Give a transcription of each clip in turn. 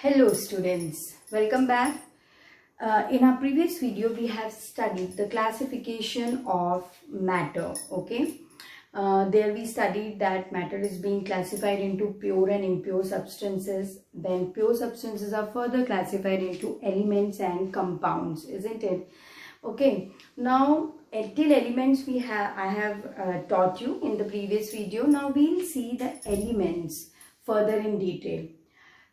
Hello students, welcome back. In our previous video we have studied the classification of matter. Okay, there we studied that matter is being classified into pure and impure substances. Then pure substances are further classified into elements and compounds, isn't it? Okay, now till elements I have taught you in the previous video. Now we'll see the elements further in detail.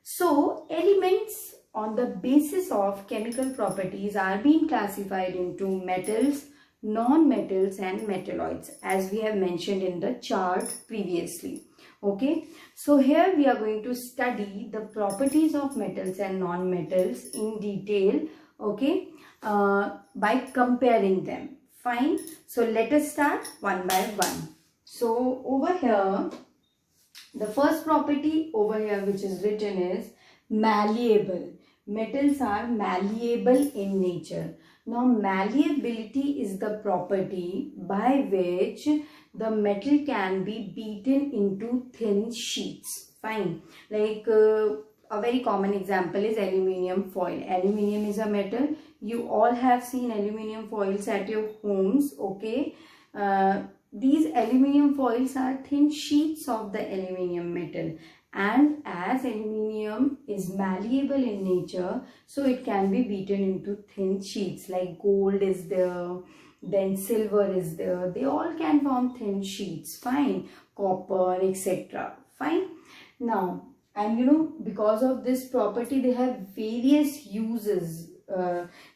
So elements on the basis of chemical properties are being classified into metals, non-metals and metalloids, as we have mentioned in the chart previously. Okay, so here we are going to study the properties of metals and non-metals in detail. Okay, by comparing them. Fine, so let us start one by one. So over here, the first property over here which is written is malleable. Metals are malleable in nature. Now malleability is the property by which the metal can be beaten into thin sheets. Fine. Like a very common example is aluminium foil. Aluminium is a metal. You all have seen aluminium foils at your homes. Okay. These aluminium foils are thin sheets of the aluminium metal, and as aluminium is malleable in nature, so it can be beaten into thin sheets. Like gold is there, then silver is there, they all can form thin sheets. Fine. Copper, etc. Fine. Now, and you know, because of this property they have various uses.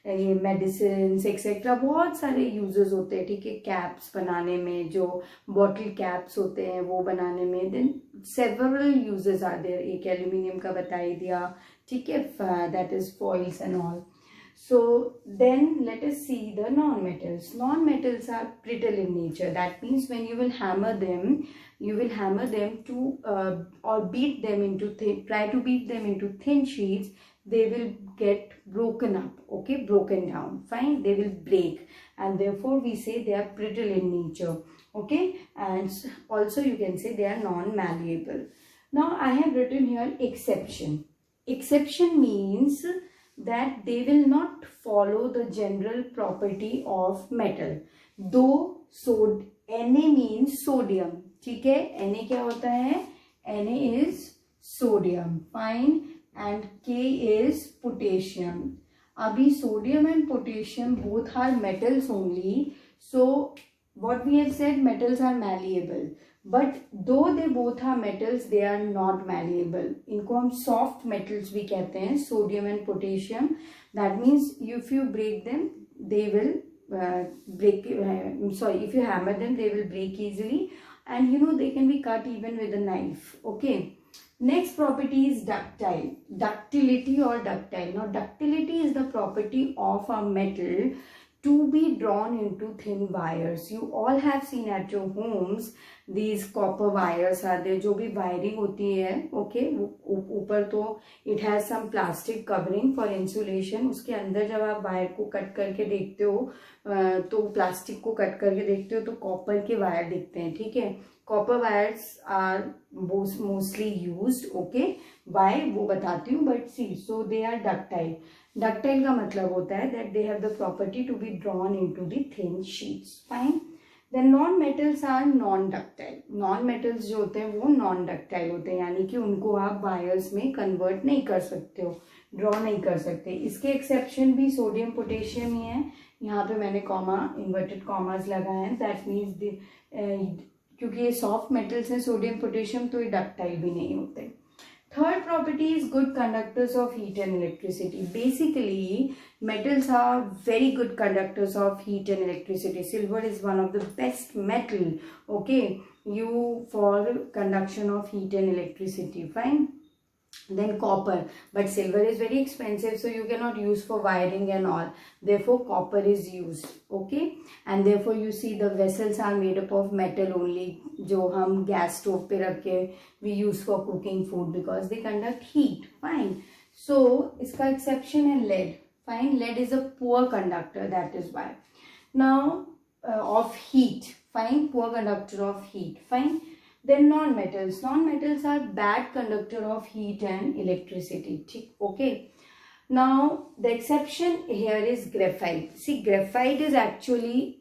Medicine etcetera बहुत सारे uses होते हैं. ठीक है, caps बनाने में, जो bottle caps होते हैं वो बनाने में, then several uses are there. एक एल्यूमिनियम का बता ही दिया. ठीक है, that is foils and all. So then let us see the non-metals. Non-metals are brittle in nature. That means when you will hammer them to or beat them into try to beat them into thin sheets, they will get broken up. Okay, broken down. Fine, they will break, and therefore we say they are brittle in nature. Okay, and also you can say they are non-malleable. Now I have written here exception. Exception means that they will not follow the general property of metal. Though Na means sodium. ठीक है, Na क्या होता है? Na is sodium. Fine. And K is potassium. अभी sodium and potassium both are metals only. So what we have said, metals are malleable. But though they both are metals, they are not malleable. इनको हम soft metals भी कहते हैं, sodium and potassium. That means if you break them, they will if you hammer them, they will break easily. And you know, they can be cut even with a knife. Okay. Next property is ductile. Ductility or ductile. Now ductility is the property of a metal to be drawn into thin wires. You all have seen at your homes these copper wires are there. जो भी wiring होती है, okay, ऊपर तो it has some plastic covering for insulation. उसके अंदर जब आप वायर को कट करके देखते हो, तो प्लास्टिक को कट करके देखते हो तो कॉपर के वायर दिखते हैं. ठीक है, copper wires are mostly used. Okay, by वो बताती हूँ, but see, so they are ductile. Ductile का मतलब होता है that they have the property to be drawn into the thin sheets. Fine. Then non metals are non ductile. Non metals जो होते हैं वो नॉन डक्टाइल होते हैं, यानी कि उनको आप वायर्स में कन्वर्ट नहीं कर सकते हो, ड्रॉ नहीं कर सकते. इसके एक्सेप्शन भी सोडियम पोटेशियम ही है. यहाँ पे मैंने कॉमा, इन्वर्टेड कॉमास लगाए हैं. दैट मीन्स क्योंकि ये सॉफ्ट मेटल्स हैं, सोडियम पोटेशियम, तो ये डक्टाइल भी नहीं होते. Third property is good conductors of heat and electricity. Basically, metals are very good conductors of heat and electricity. Silver is one of the best metal, okay, for conduction of heat and electricity. Fine. Then copper, but silver is very expensive, so you cannot use for wiring and all. Therefore copper is used. Okay, and therefore you see the vessels are made up of metal only, जो हम gas stove पे रख के we use for cooking food, because they conduct heat. Fine. So इसका exception है lead. Fine. Lead is a poor conductor, that is why. Now of heat. Fine. Poor conductor of heat. Fine. Then non-metals are bad conductor of heat and electricity. Okay, now the exception here is graphite. See, graphite is actually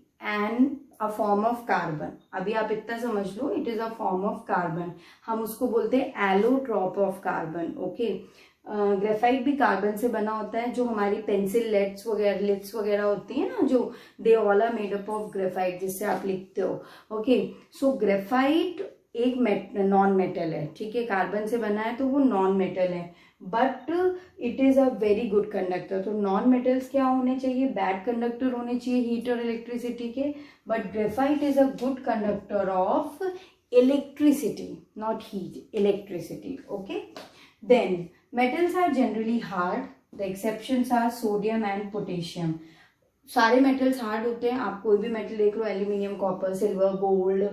a form of carbon. अभी आप इतना समझ लो, it is a form of carbon. हम उसको बोलते हैं allotrope of carbon. Okay, graphite भी carbon से बना होता है. जो हमारी पेंसिल लिड्स वगैरह होती है ना, जो they all are made up of graphite, जिससे आप लिखते हो. ओके, सो ग्रेफाइट एक नॉन मेटल है. ठीक है, कार्बन से बना है तो वो नॉन मेटल है, but it is a very good conductor. तो नॉन मेटल्स क्या होने चाहिए? बैड कंडक्टर होने चाहिए हीट और इलेक्ट्रिसिटी के. But graphite is a good conductor of electricity, not heat, electricity. Okay, then metals are generally hard. The exceptions are sodium and potassium. सारे metals hard होते हैं. आप कोई भी मेटल देख लो, एल्यूमिनियम, कॉपर, सिल्वर, गोल्ड,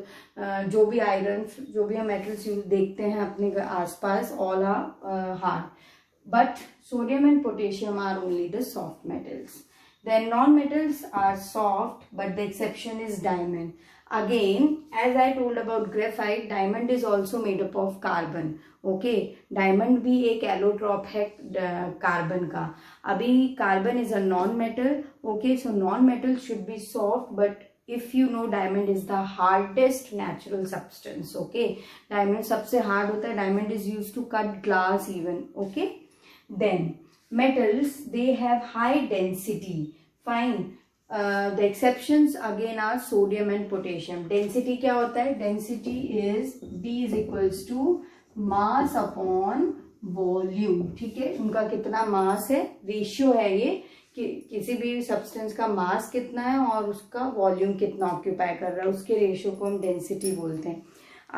जो भी आयरन, जो भी हम मेटल्स यूज देखते हैं अपने आसपास, all are hard. But sodium and potassium are only the soft metals. Then non-metals are soft, but the exception is diamond. Again, as I told about graphite, diamond is also made up of carbon. Okay, diamond भी एक allotrope है carbon का. अभी carbon is a non-metal. Okay, so non-metal should be soft, but if you know, diamond is the hardest natural substance. Okay, diamond सबसे hard होता है. Diamond is used to cut glass even. Okay, then metals, they have high density. Fine. The exceptions again are sodium and potassium. Density क्या होता है? Density is D is equals to mass upon volume. ठीक है, उनका कितना मास है, ratio है ये कि किसी भी सब्सटेंस का मास कितना है और उसका वॉल्यूम कितना ऑक्यूपाई कर रहा है, उसके रेशियो को हम डेंसिटी बोलते हैं.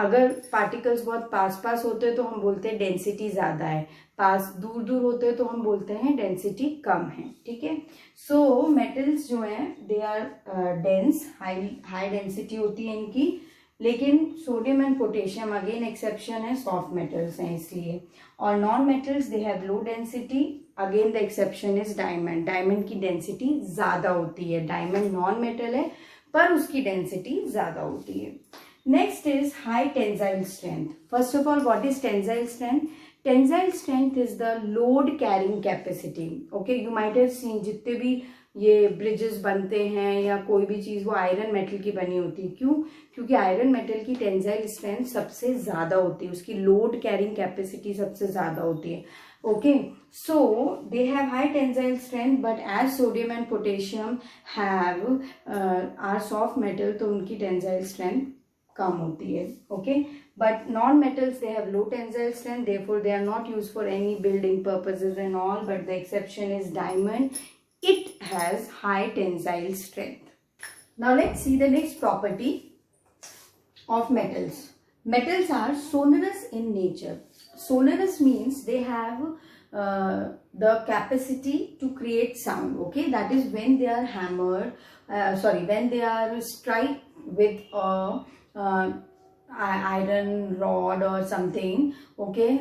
अगर पार्टिकल्स बहुत पास होते हैं तो हम बोलते हैं डेंसिटी ज़्यादा है, पास दूर होते हैं तो हम बोलते हैं डेंसिटी कम है. ठीक है, सो मेटल्स जो हैं they are dense, high density होती है इनकी. लेकिन sodium and potassium again exception है, सॉफ्ट मेटल्स हैं इसलिए. और non metals they have low density. Again the exception is diamond. Diamond की डेंसिटी ज़्यादा होती है. डायमंड नॉन मेटल है पर उसकी डेंसिटी ज़्यादा होती है. Next is high tensile strength. First of all, what is tensile strength? Tensile strength is the load carrying capacity. Okay, you might have seen जितने भी ये ब्रिजेस बनते हैं या कोई भी चीज़, वो आयरन मेटल की बनी होती है. क्यों? क्योंकि आयरन मेटल की टेंसाइल स्ट्रेंथ सबसे ज़्यादा होती है, उसकी लोड कैरिंग कैपेसिटी सबसे ज़्यादा होती है. Okay, so they have high tensile strength, but as sodium and potassium have are soft metal, तो उनकी टेंसाइल स्ट्रेंथ कम होती है. Okay, but non metals they have low tensile strength, therefore they are not used for any building purposes and all. But the exception is diamond. It has high tensile strength. Now let's see the next property of metals. Metals are sonorous in nature. Sonorous means they have the capacity to create sound. Okay, that is when they are hammered, when they are strike with a iron rod or something. Okay,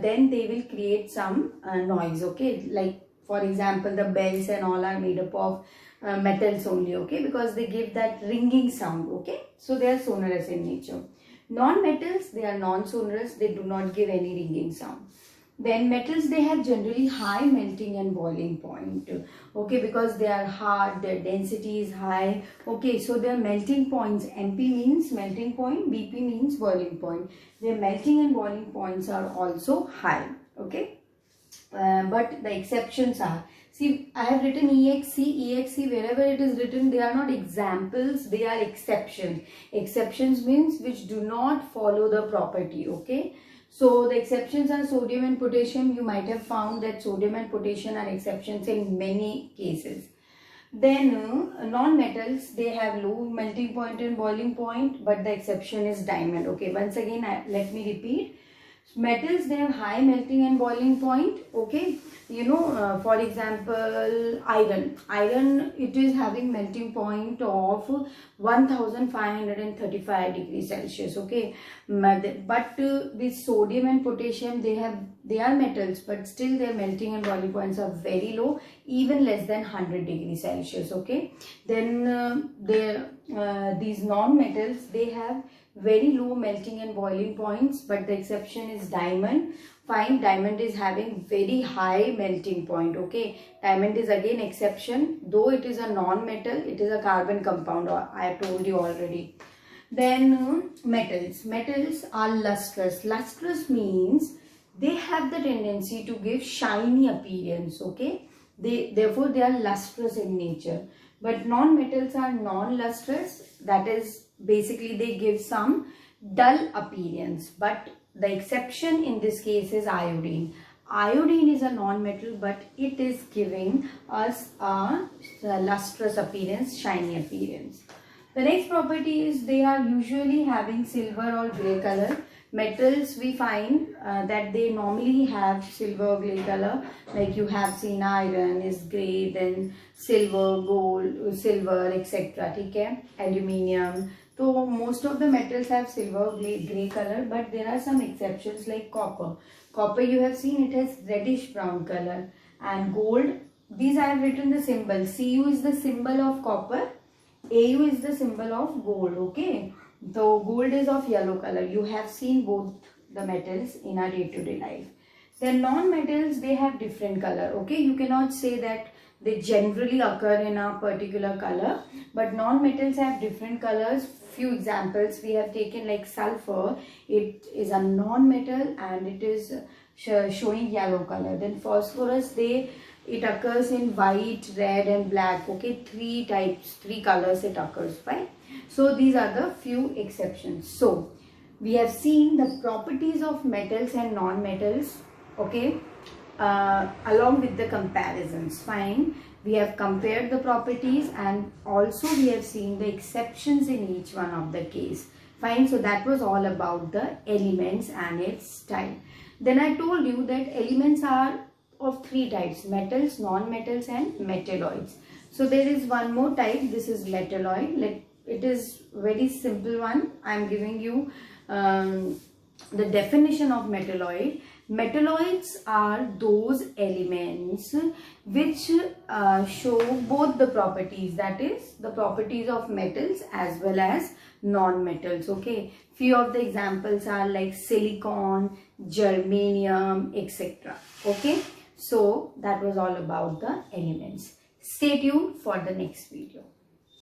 then they will create some noise. Okay, like for example, the bells and all are made up of metals only. Okay, because they give that ringing sound. Okay, so they are sonorous in nature. Non-metals, they are non-sonorous, they do not give any ringing sound. Then metals, they have generally high melting and boiling point. Okay, because they are hard, their density is high. Okay, so their melting points, MP means melting point, BP means boiling point. Their melting and boiling points are also high. Okay, but the exceptions are, see, I have written EXC, wherever it is written, they are not examples, they are exceptions. Exceptions means which do not follow the property. Okay, so the exceptions are sodium and potassium. You might have found that sodium and potassium are exceptions in many cases. Then non-metals, they have low melting point and boiling point, but the exception is diamond. Okay, once again, let me repeat. Metals, they have high melting and boiling point. Okay, you know, for example, iron, it is having melting point of 1535 degrees Celsius. Okay, but this sodium and potassium, they are metals, but still their melting and boiling points are very low, even less than 100 degrees Celsius. Okay, then these non-metals, they have very low melting and boiling points, but the exception is diamond. Fine, diamond is having very high melting point. Okay, diamond is again exception, though it is a non-metal, it is a carbon compound, I have told you already. Then metals are lustrous. Lustrous means they have the tendency to give shiny appearance. Okay, therefore they are lustrous in nature. But non-metals are non-lustrous, that is basically they give some dull appearance. But the exception in this case is iodine. Iodine is a non-metal, but it is giving us a lustrous appearance, shiny appearance. The next property is they are usually having silver or grey color. Metals we find that they normally have silver or grey color, like you have seen iron is grey, then silver, gold, silver, etc. Okay? Aluminium. So most of the metals have silver or grey color, but there are some exceptions like copper. Copper you have seen it has reddish brown color, and gold, these I have written the symbol. Cu is the symbol of copper, Au is the symbol of gold. Okay, so gold is of yellow color. You have seen both the metals in our day-to-day life. Then non-metals, they have different color. Okay, you cannot say that they generally occur in a particular color, but non-metals have different colors. Few examples we have taken, like sulfur, it is a non-metal and it is showing yellow color. Then phosphorus, it occurs in white, red and black. Okay, three types, three colors it occurs by. So these are the few exceptions. So we have seen the properties of metals and non-metals. Okay, along with the comparisons. Fine, we have compared the properties and also we have seen the exceptions in each one of the case. Fine, so that was all about the elements and its style. Then I told you that elements are of three types: metals, non-metals and metalloids. So there is one more type, this is metalloid. Like, it is very simple one. I am giving you the definition of metalloid. Metalloids are those elements which show both the properties, that is the properties of metals as well as non-metals. Okay, few of the examples are like silicon, germanium, etc. Okay, so that was all about the elements. Stay tuned for the next video.